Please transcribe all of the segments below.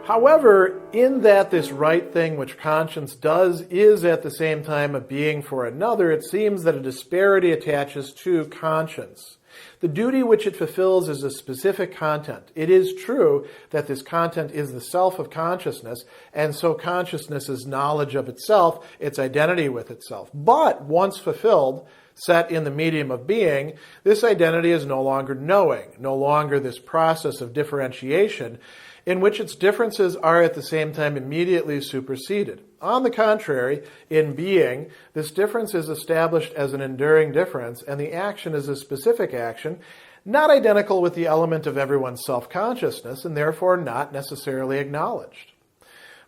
However, in that this right thing which conscience does is at the same time a being for another, it seems that a disparity attaches to conscience. The duty which it fulfills is a specific content. It is true that this content is the self of consciousness, and so consciousness is knowledge of itself, its identity with itself. But once fulfilled, set in the medium of being, this identity is no longer knowing, no longer this process of differentiation, in which its differences are at the same time immediately superseded. On the contrary, in being, this difference is established as an enduring difference, and the action is a specific action, not identical with the element of everyone's self-consciousness, and therefore not necessarily acknowledged.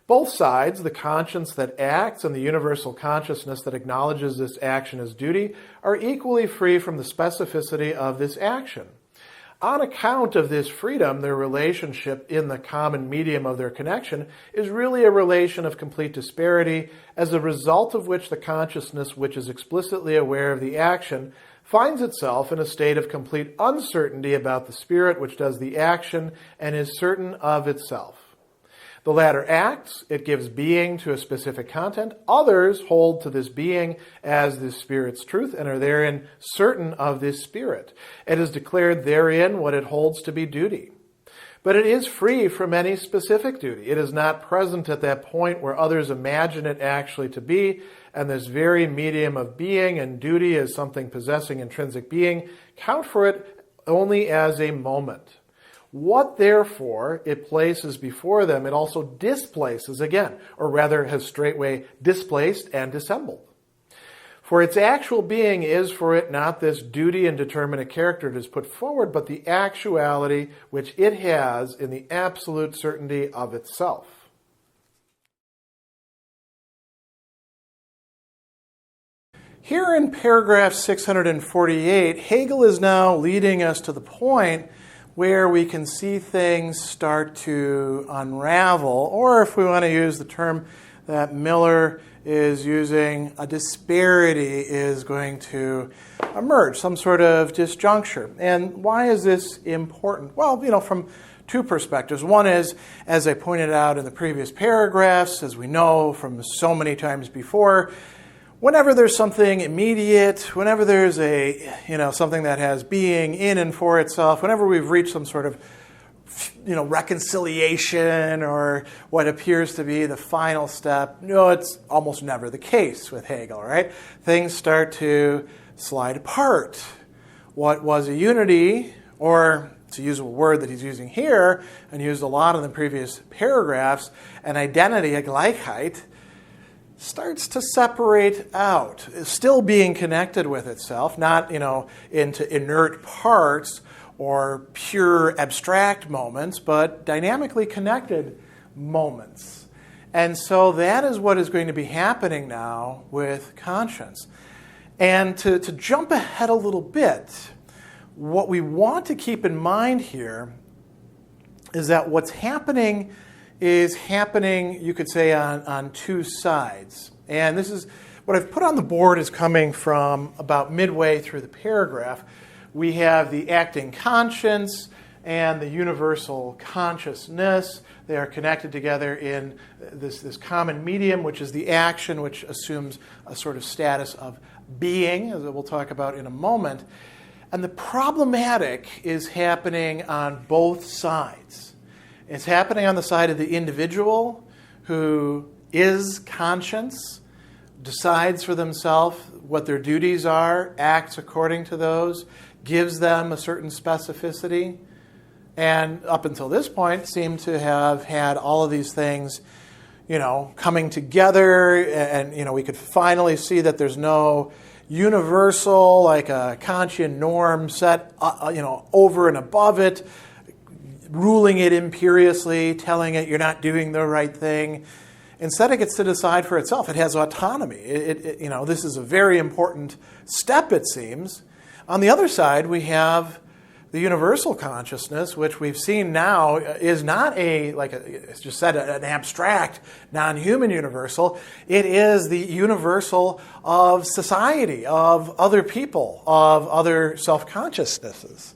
Both sides, the conscience that acts and the universal consciousness that acknowledges this action as duty, are equally free from the specificity of this action. On account of this freedom, their relationship in the common medium of their connection is really a relation of complete disparity, as a result of which the consciousness which is explicitly aware of the action finds itself in a state of complete uncertainty about the spirit which does the action and is certain of itself. The latter acts, it gives being to a specific content. Others hold to this being as the Spirit's truth and are therein certain of this Spirit. It is declared therein what it holds to be duty. But it is free from any specific duty. It is not present at that point where others imagine it actually to be, and this very medium of being and duty as something possessing intrinsic being count for it only as a moment. What, therefore, it places before them, it also displaces again, or rather has straightway displaced and dissembled. For its actual being is for it not this duty and determinate character it is put forward, but the actuality which it has in the absolute certainty of itself. Here in paragraph 648, Hegel is now leading us to the point where we can see things start to unravel, or if we want to use the term that Miller is using, a disparity is going to emerge, some sort of disjuncture. And why is this important? Well, from two perspectives. One is, as I pointed out in the previous paragraphs, as we know from so many times before, whenever there's something immediate, whenever there's something that has being in and for itself, whenever we've reached some sort of, reconciliation or what appears to be the final step, it's almost never the case with Hegel, right? Things start to slide apart. What was a unity, or to use a word that he's using here and used a lot in the previous paragraphs, an identity, a Gleichheit, starts to separate out, still being connected with itself, not, into inert parts or pure abstract moments, but dynamically connected moments. And so that is what is going to be happening now with conscience. And to jump ahead a little bit, what we want to keep in mind here is that what's happening is happening, you could say, on two sides. And this is what I've put on the board is coming from about midway through the paragraph. We have the acting conscience and the universal consciousness. They are connected together in this common medium, which is the action, which assumes a sort of status of being, as we'll talk about in a moment. And the problematic is happening on both sides. It's happening on the side of the individual who is conscious, decides for themselves what their duties are, acts according to those, gives them a certain specificity, and up until this point seem to have had all of these things, coming together, and, we could finally see that there's no universal, like a Kantian norm set, over and above it, ruling it imperiously, telling it you're not doing the right thing. Instead, it gets to decide for itself. It has autonomy. This is a very important step, it seems. On the other side, we have the universal consciousness, which we've seen now is not it's just said, an abstract, non-human universal. It is the universal of society, of other people, of other self-consciousnesses.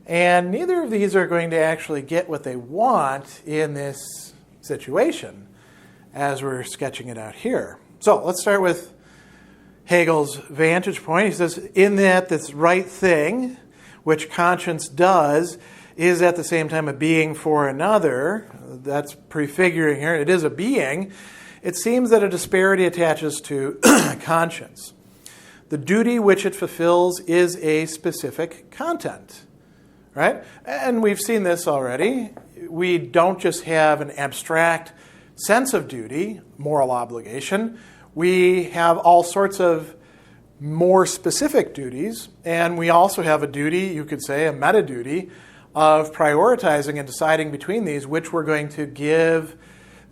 And neither of these are going to actually get what they want in this situation as we're sketching it out here. So let's start with Hegel's vantage point. He says, in that this right thing, which conscience does, is at the same time a being for another. That's prefiguring here. It is a being. It seems that a disparity attaches to conscience. The duty which it fulfills is a specific content, right? And we've seen this already. We don't just have an abstract sense of duty, moral obligation. We have all sorts of more specific duties, and we also have a duty, you could say, a meta-duty, of prioritizing and deciding between these which we're going to give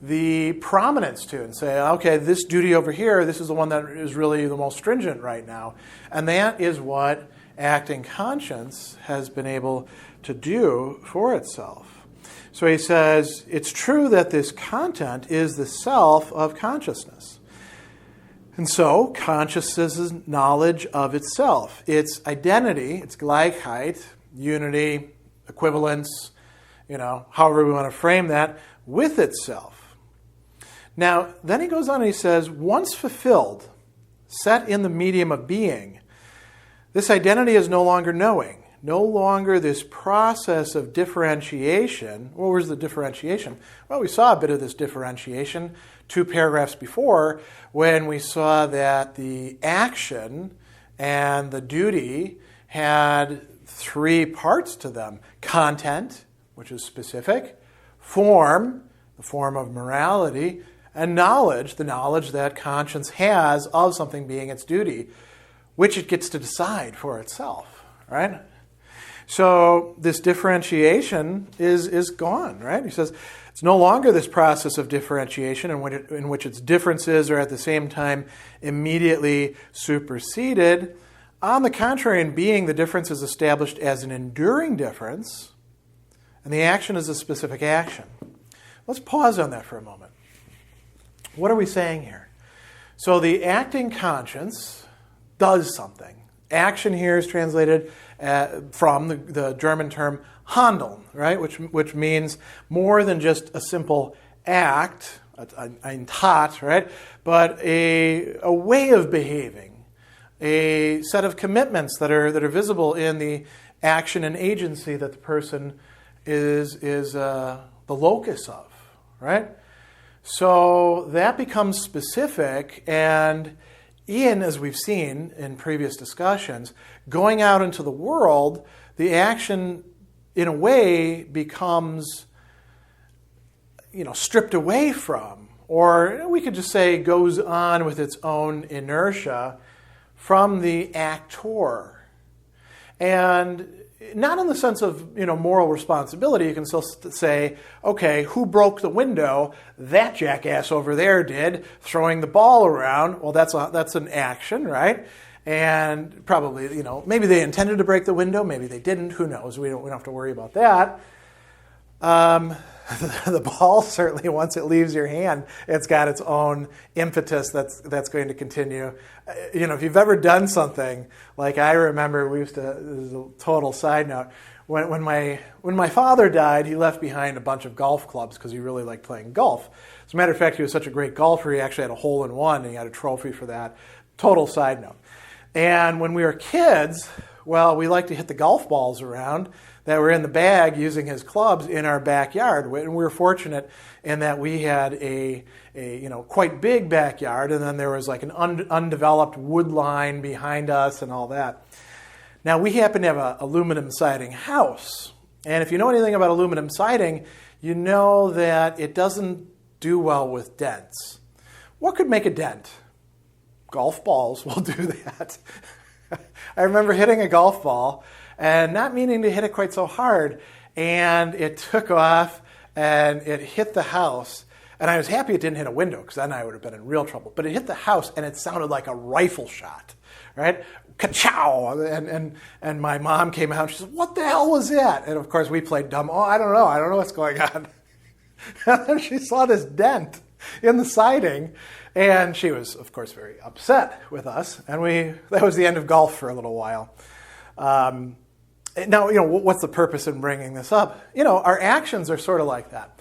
the prominence to and say, okay, this duty over here, this is the one that is really the most stringent right now. And that is what acting conscience has been able to do for itself. So he says, it's true that this content is the self of consciousness. And so consciousness' knowledge of itself, its identity, its Gleichheit, unity, equivalence, however we want to frame that, with itself. Now, then he goes on and he says, once fulfilled, set in the medium of being, this identity is no longer knowing, no longer this process of differentiation. What was the differentiation? Well, we saw a bit of this differentiation 2 paragraphs before when we saw that the action and the duty had 3 parts to them. Content, which is specific, form, the form of morality, and knowledge, the knowledge that conscience has of something being its duty, which it gets to decide for itself, right? So this differentiation is gone, right? He says it's no longer this process of differentiation in which its differences are at the same time immediately superseded. On the contrary, in being, the difference is established as an enduring difference, and the action is a specific action. Let's pause on that for a moment. What are we saying here? So the acting conscience does something. Action here is translated from the German term handeln, right? Which means more than just a simple act, ein Tat, right? But a way of behaving, a set of commitments that are visible in the action and agency that the person is the locus of, right? So that becomes specific, and as we've seen in previous discussions, going out into the world, the action, in a way, becomes, stripped away from, or we could just say goes on with its own inertia from the actor. And not in the sense of, moral responsibility. You can still say, okay, who broke the window? That jackass over there did, throwing the ball around. Well, that's an action, right? And probably, maybe they intended to break the window, maybe they didn't. Who knows? We don't have to worry about that. The ball, certainly, once it leaves your hand, it's got its own impetus that's going to continue. If you've ever done something, like I remember, this is a total side note, when my father died, he left behind a bunch of golf clubs because he really liked playing golf. As a matter of fact, he was such a great golfer, he actually had a hole-in-one, and he had a trophy for that. Total side note. And when we were kids, well, we liked to hit the golf balls around that were in the bag using his clubs in our backyard. And we were fortunate in that we had a quite big backyard, and then there was like an undeveloped wood line behind us and all that. Now, we happen to have an aluminum siding house. And if you know anything about aluminum siding, you know that it doesn't do well with dents. What could make a dent? Golf balls will do that. I remember hitting a golf ball and not meaning to hit it quite so hard, and it took off and it hit the house. And I was happy it didn't hit a window, because then I would have been in real trouble. But it hit the house, and it sounded like a rifle shot, right? Ka-chow! And my mom came out, and she said, "What the hell was that?" And of course, we played dumb. "Oh, I don't know what's going on." And then she saw this dent in the siding, and she was, of course, very upset with us. And that was the end of golf for a little while. Now, what's the purpose in bringing this up? Our actions are sort of like that.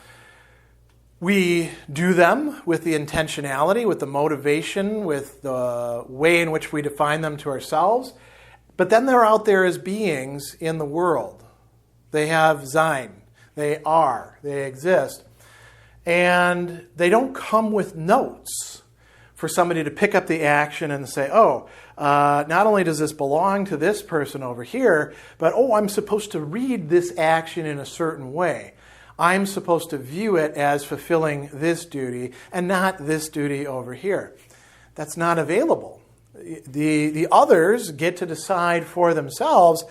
We do them with the intentionality, with the motivation, with the way in which we define them to ourselves. But then they're out there as beings in the world. They have Sein. They are. They exist. And they don't come with notes for somebody to pick up the action and say, not only does this belong to this person over here, but, I'm supposed to read this action in a certain way. I'm supposed to view it as fulfilling this duty and not this duty over here. That's not available. The others get to decide for themselves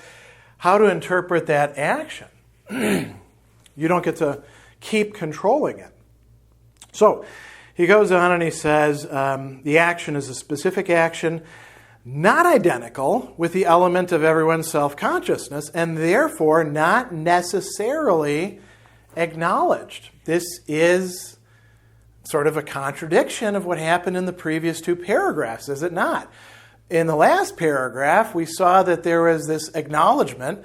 how to interpret that action. You don't get to keep controlling it. So he goes on and he says the action is a specific action, not identical with the element of everyone's self-consciousness, and therefore not necessarily acknowledged. This is sort of a contradiction of what happened in the previous two paragraphs, is it not? In the last paragraph, we saw that there was this acknowledgement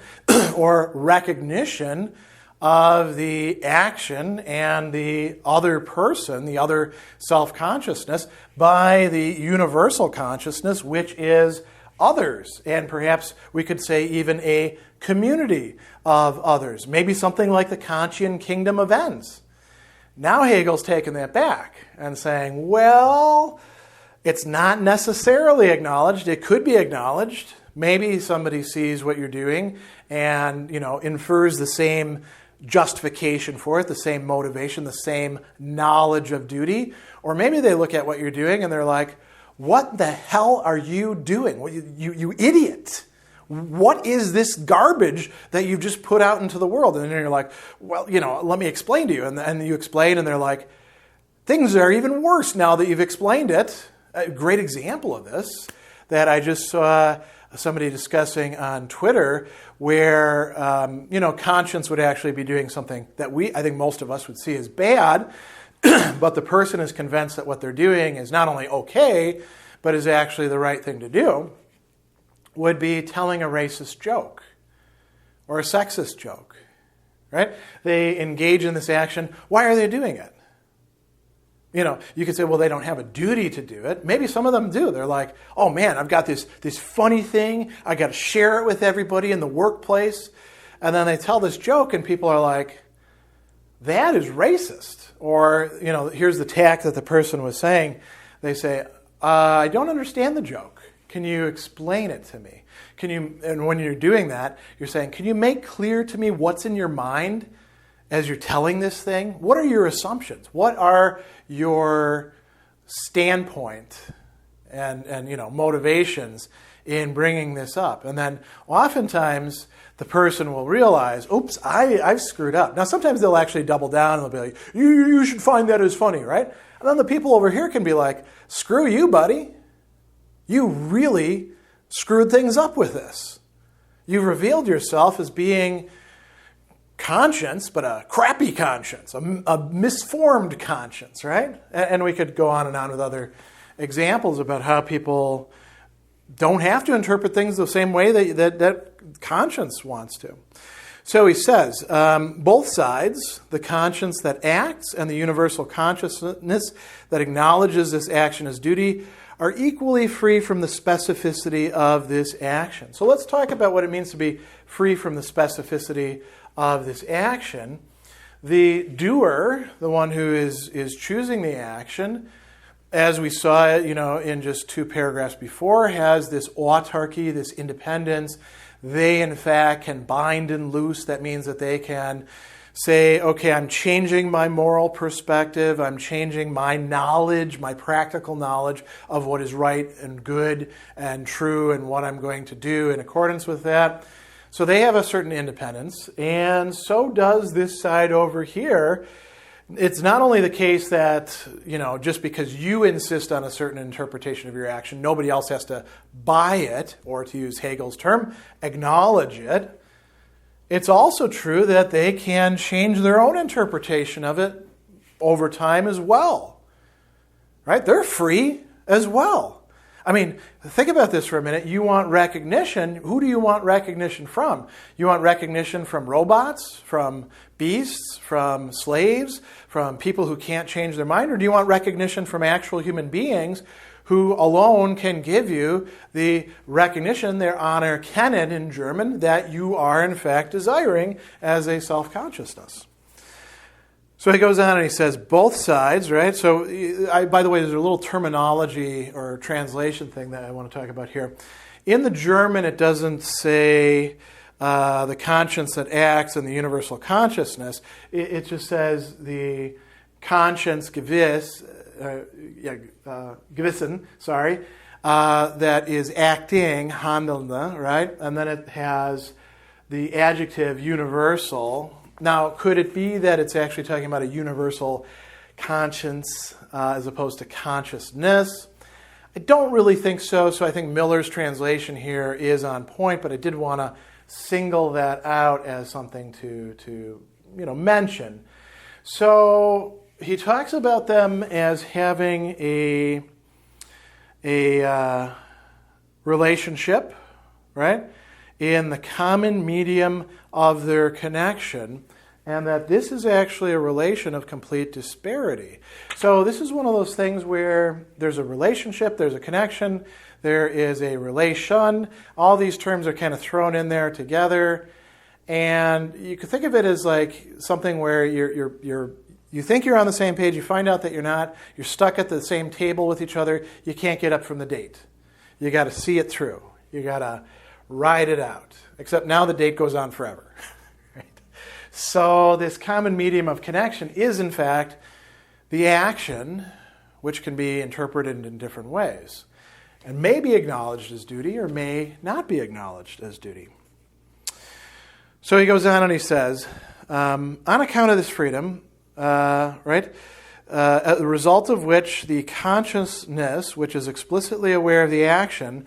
or recognition of the action and the other person, the other self-consciousness, by the universal consciousness, which is others, and perhaps we could say even a community of others. Maybe something like the Kantian kingdom of ends. Now Hegel's taken that back and saying, well, it's not necessarily acknowledged. It could be acknowledged. Maybe somebody sees what you're doing and, infers the same justification for it, the same motivation, the same knowledge of duty. Or maybe they look at what you're doing and they're like, what the hell are you doing? You idiot. What is this garbage that you've just put out into the world? And then you're like, well, let me explain to you. And you explain, and they're like, things are even worse now that you've explained it. A great example of this that I just saw somebody discussing on Twitter where, conscience would actually be doing something that I think most of us would see as bad, but the person is convinced that what they're doing is not only okay, but is actually the right thing to do, would be telling a racist joke or a sexist joke, right? They engage in this action. Why are they doing it? You could say, well, they don't have a duty to do it. Maybe some of them do. They're like, oh man, I've got this funny thing. I got to share it with everybody in the workplace. And then they tell this joke and people are like, that is racist. Or, here's the tack that the person was saying. They say, I don't understand the joke. Can you explain it to me? And when you're doing that, you're saying, can you make clear to me what's in your mind as you're telling this thing? What are your assumptions? What are your standpoint and motivations in bringing this up? And then oftentimes the person will realize, oops, I've screwed up. Now sometimes they'll actually double down and they'll be like, you should find that as funny, right? And then the people over here can be like, screw you, buddy. You really screwed things up with this. You've revealed yourself as being conscience, but a crappy conscience, a misformed conscience, right? And we could go on and on with other examples about how people don't have to interpret things the same way that conscience wants to. So he says, both sides, the conscience that acts and the universal consciousness that acknowledges this action as duty, are equally free from the specificity of this action. So let's talk about what it means to be free from the specificity of this action. The doer, the one who is choosing the action, as we saw in just 2 paragraphs before, has this autarky, this independence. They, in fact, can bind and loose. That means that they can say, okay, I'm changing my moral perspective. I'm changing my knowledge, my practical knowledge of what is right and good and true and what I'm going to do in accordance with that. So they have a certain independence, and so does this side over here. It's not only the case that, just because you insist on a certain interpretation of your action, nobody else has to buy it, or to use Hegel's term, acknowledge it. It's also true that they can change their own interpretation of it over time as well. Right? They're free as well. I mean, think about this for a minute. You want recognition. Who do you want recognition from? You want recognition from robots, from beasts, from slaves, from people who can't change their mind? Or do you want recognition from actual human beings who alone can give you the recognition, their Anerkennen in German, that you are in fact desiring as a self-consciousness? So he goes on and he says both sides, right? So, by the way, there's a little terminology or translation thing that I want to talk about here. In the German, it doesn't say the conscience that acts and the universal consciousness. It just says the conscience gewissen, that is acting, handelnde, right? And then it has the adjective universal. Now, could it be that it's actually talking about a universal conscience as opposed to consciousness? I don't really think so. So I think Miller's translation here is on point, but I did want to single that out as something to mention. So he talks about them as having a relationship, right, in the common medium of their connection, and that this is actually a relation of complete disparity. So this is one of those things where there's a relationship, there's a connection, there is a relation. All these terms are kind of thrown in there together, and you could think of it as like something where you think you're on the same page, you find out that you're not, you're stuck at the same table with each other, you can't get up from the date. You got to see it through. You got to ride it out. Except now the date goes on forever. Right? So this common medium of connection is, in fact, the action, which can be interpreted in different ways, and may be acknowledged as duty or may not be acknowledged as duty. So he goes on and he says, on account of this freedom, as a result of which the consciousness, which is explicitly aware of the action,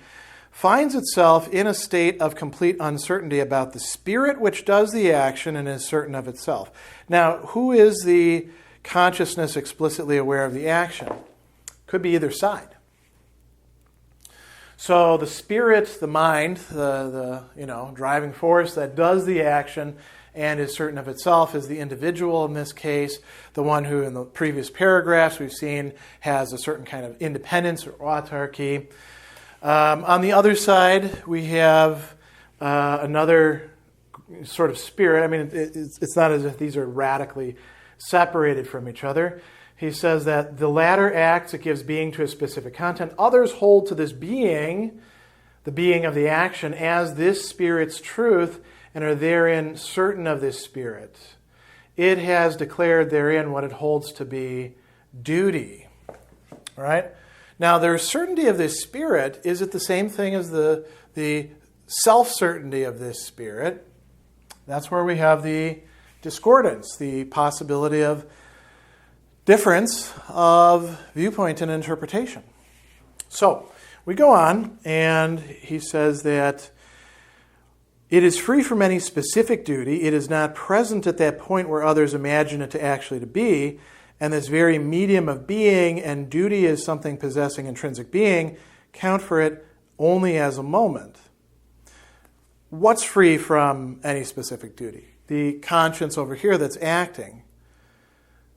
finds itself in a state of complete uncertainty about the spirit which does the action and is certain of itself. Now, who is the consciousness explicitly aware of the action? Could be either side. So the spirit, the mind, the driving force that does the action and is certain of itself is the individual in this case, the one who in the previous paragraphs we've seen has a certain kind of independence or autarky. On the other side, we have another sort of spirit. I mean, it's not as if these are radically separated from each other. He says that the latter acts, it gives being to a specific content. Others hold to this being, the being of the action, as this spirit's truth and are therein certain of this spirit. It has declared therein what it holds to be duty. All right? Now, their certainty of this spirit, is it the same thing as the self-certainty of this spirit? That's where we have the discordance, the possibility of difference of viewpoint and interpretation. So, we go on, and he says that it is free from any specific duty. It is not present at that point where others imagine it to actually to be. And this very medium of being and duty is something possessing intrinsic being, count for it only as a moment. What's free from any specific duty? The conscience over here that's acting.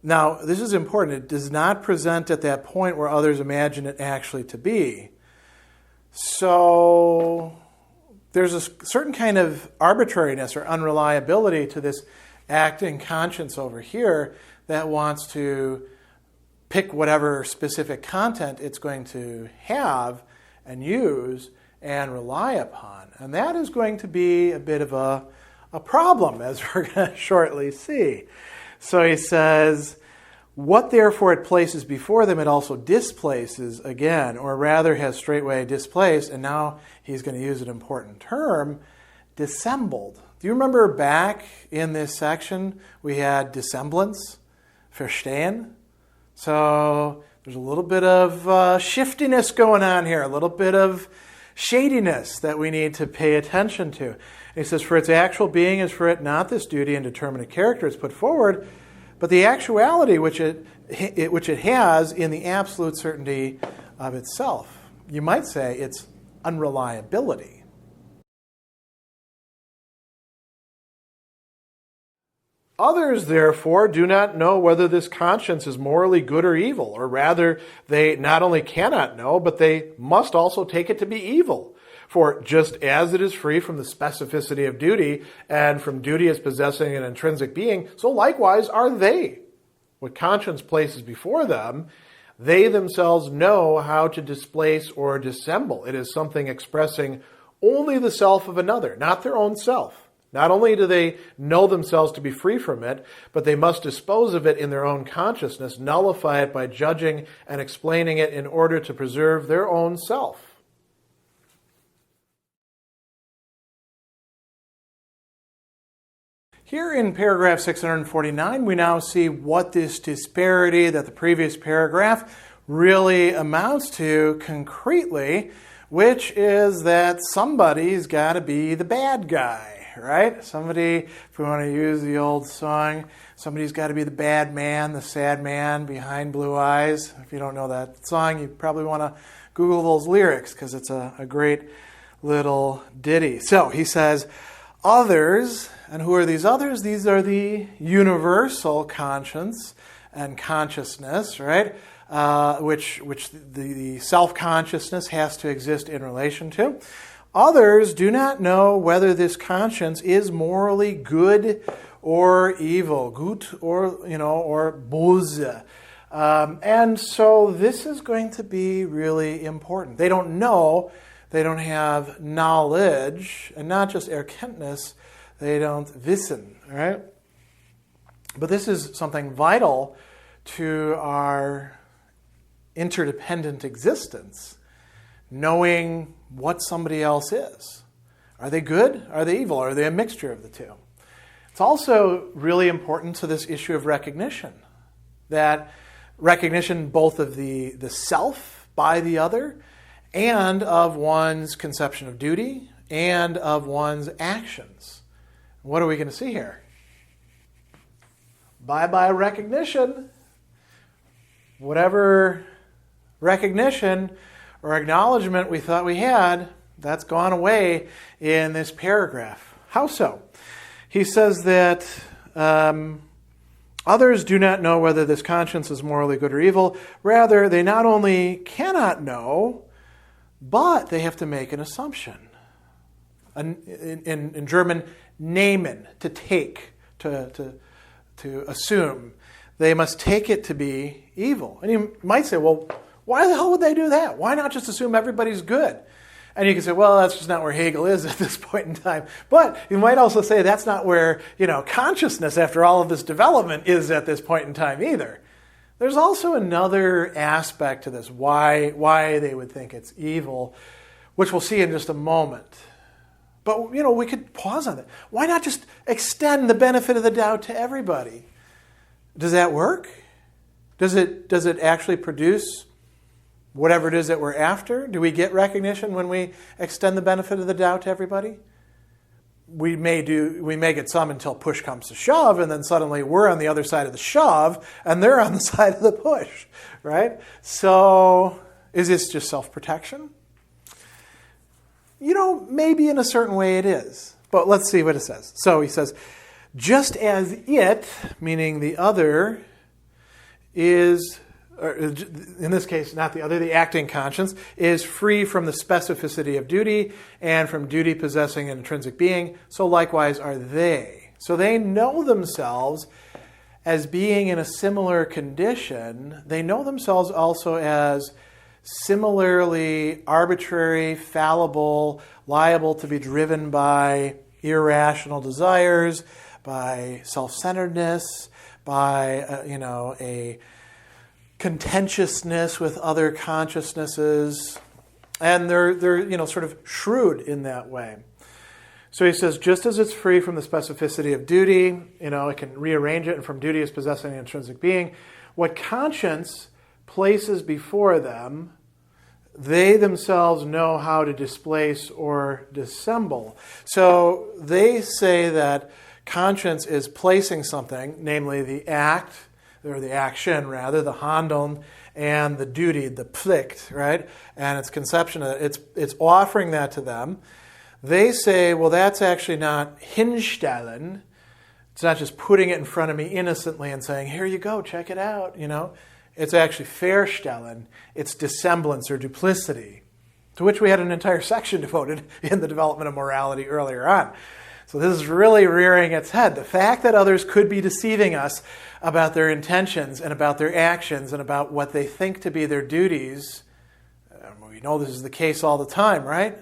Now, this is important. It does not present at that point where others imagine it actually to be. So there's a certain kind of arbitrariness or unreliability to this acting conscience over here that wants to pick whatever specific content it's going to have and use and rely upon. And that is going to be a bit of a problem, as we're going to shortly see. So he says, what therefore it places before them, it also displaces again, or rather has straightway displaced, and now he's going to use an important term, dissembled. Do you remember back in this section we had dissemblance? Verstehen? So there's a little bit of shiftiness going on here, a little bit of shadiness that we need to pay attention to. And he says, for its actual being is for it not this duty and determinate character is put forward, but the actuality which it has in the absolute certainty of itself. you might say it's unreliability. Others, therefore, do not know whether this conscience is morally good or evil, or rather, they not only cannot know, but they must also take it to be evil. For just as it is free from the specificity of duty, and from duty as possessing an intrinsic being, so likewise are they. What conscience places before them, they themselves know how to displace or dissemble. It is something expressing only the self of another, not their own self. Not only do they know themselves to be free from it, but they must dispose of it in their own consciousness, nullify it by judging and explaining it in order to preserve their own self. Here in paragraph 649, we now see what this disparity that the previous paragraph really amounts to concretely, which is that somebody's got to be the bad guy. Right? Somebody, if we want to use the old song, somebody's got to be the bad man, the sad man behind blue eyes. If you don't know that song, you probably want to Google those lyrics because it's a great little ditty. So he says, others, and who are these others? These are the universal conscience and consciousness, right? Which the self-consciousness has to exist in relation to. Others do not know whether this conscience is morally good or evil, gut or böse. And so this is going to be really important. They don't know, they don't have knowledge, and not just Erkenntnis, they don't wissen, right? But this is something vital to our interdependent existence, knowing what somebody else is. Are they good? Are they evil? Are they a mixture of the two? It's also really important to this issue of recognition, that recognition both of the self by the other and of one's conception of duty and of one's actions. What are we going to see here? Bye-bye recognition. Whatever recognition or acknowledgement we thought we had, that's gone away in this paragraph. How so? He says that others do not know whether this conscience is morally good or evil. Rather, they not only cannot know, but they have to make an assumption. In German, nehmen, to take, to assume. They must take it to be evil. And you might say, well, why the hell would they do that? Why not just assume everybody's good? And you can say, well, that's just not where Hegel is at this point in time. But you might also say that's not where, consciousness after all of this development is at this point in time either. There's also another aspect to this, why they would think it's evil, which we'll see in just a moment. But, we could pause on that. Why not just extend the benefit of the doubt to everybody? Does that work? Does it actually produce whatever it is that we're after? Do we get recognition when we extend the benefit of the doubt to everybody? We may get some until push comes to shove, and then suddenly we're on the other side of the shove, and they're on the side of the push, right? So is this just self-protection? Maybe in a certain way it is. But let's see what it says. So he says, just as it, meaning the other, is, or in this case, not the other, the acting conscience, is free from the specificity of duty and from duty possessing an intrinsic being, so likewise are they. So they know themselves as being in a similar condition. They know themselves also as similarly arbitrary, fallible, liable to be driven by irrational desires, by self-centeredness, by a contentiousness with other consciousnesses, and they're sort of shrewd in that way. So he says, just as it's free from the specificity of duty, it can rearrange it, and from duty as possessing an intrinsic being, what conscience places before them, they themselves know how to displace or dissemble. So they say that conscience is placing something, namely the act, or the action rather, the Handeln, and the duty, the plicht, right? And its conception of it, it's offering that to them. They say, well, that's actually not hinstellen. It's not just putting it in front of me innocently and saying, here you go, check it out, It's actually verstellen. It's dissemblance or duplicity, to which we had an entire section devoted in the development of morality earlier on. So this is really rearing its head. The fact that others could be deceiving us about their intentions and about their actions and about what they think to be their duties, we know this is the case all the time, right?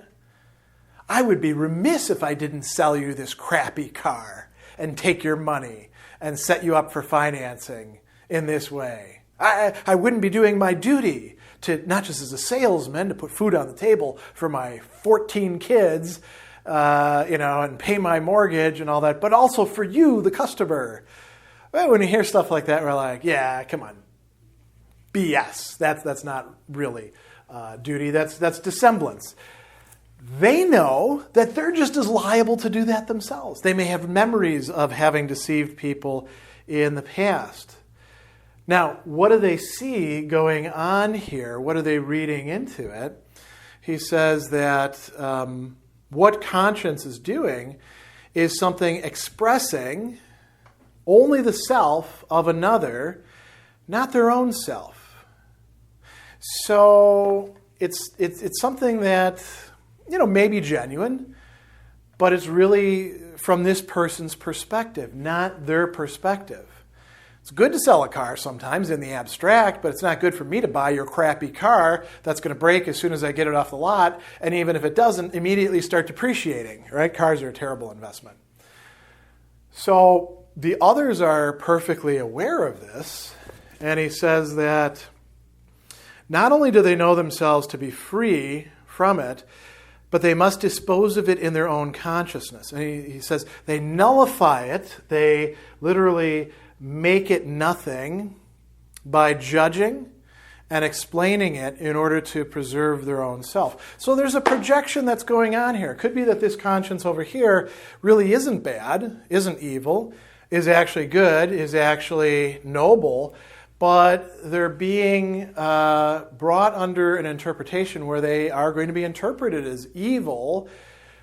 I would be remiss if I didn't sell you this crappy car and take your money and set you up for financing in this way. I wouldn't be doing my duty to, not just as a salesman, to put food on the table for my 14 kids, and pay my mortgage and all that, but also for you, the customer. Well, when you hear stuff like that, we're like, yeah, come on. BS. That's not really duty. That's dissemblance. They know that they're just as liable to do that themselves. They may have memories of having deceived people in the past. Now, what do they see going on here? What are they reading into it? He says that what conscience is doing is something expressing only the self of another, not their own self. So it's something that, may be genuine, but it's really from this person's perspective, not their perspective. It's good to sell a car sometimes in the abstract, but it's not good for me to buy your crappy car that's going to break as soon as I get it off the lot, and even if it doesn't, immediately start depreciating, right? Cars are a terrible investment. So the others are perfectly aware of this, and he says that not only do they know themselves to be free from it, but they must dispose of it in their own consciousness. And he says they nullify it, they literally make it nothing by judging and explaining it in order to preserve their own self. So there's a projection that's going on here. It could be that this conscience over here really isn't bad, isn't evil, is actually good, is actually noble, but they're being brought under an interpretation where they are going to be interpreted as evil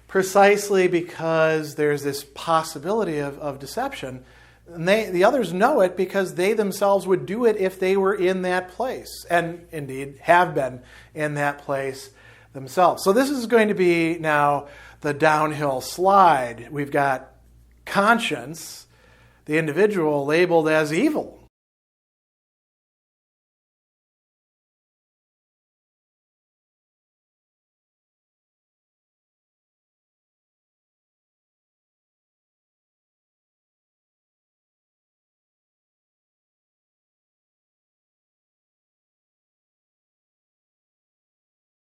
precisely because there's this possibility of deception. And the others know it because they themselves would do it if they were in that place, and indeed have been in that place themselves. So this is going to be now the downhill slide. We've got conscience, the individual, labeled as evil.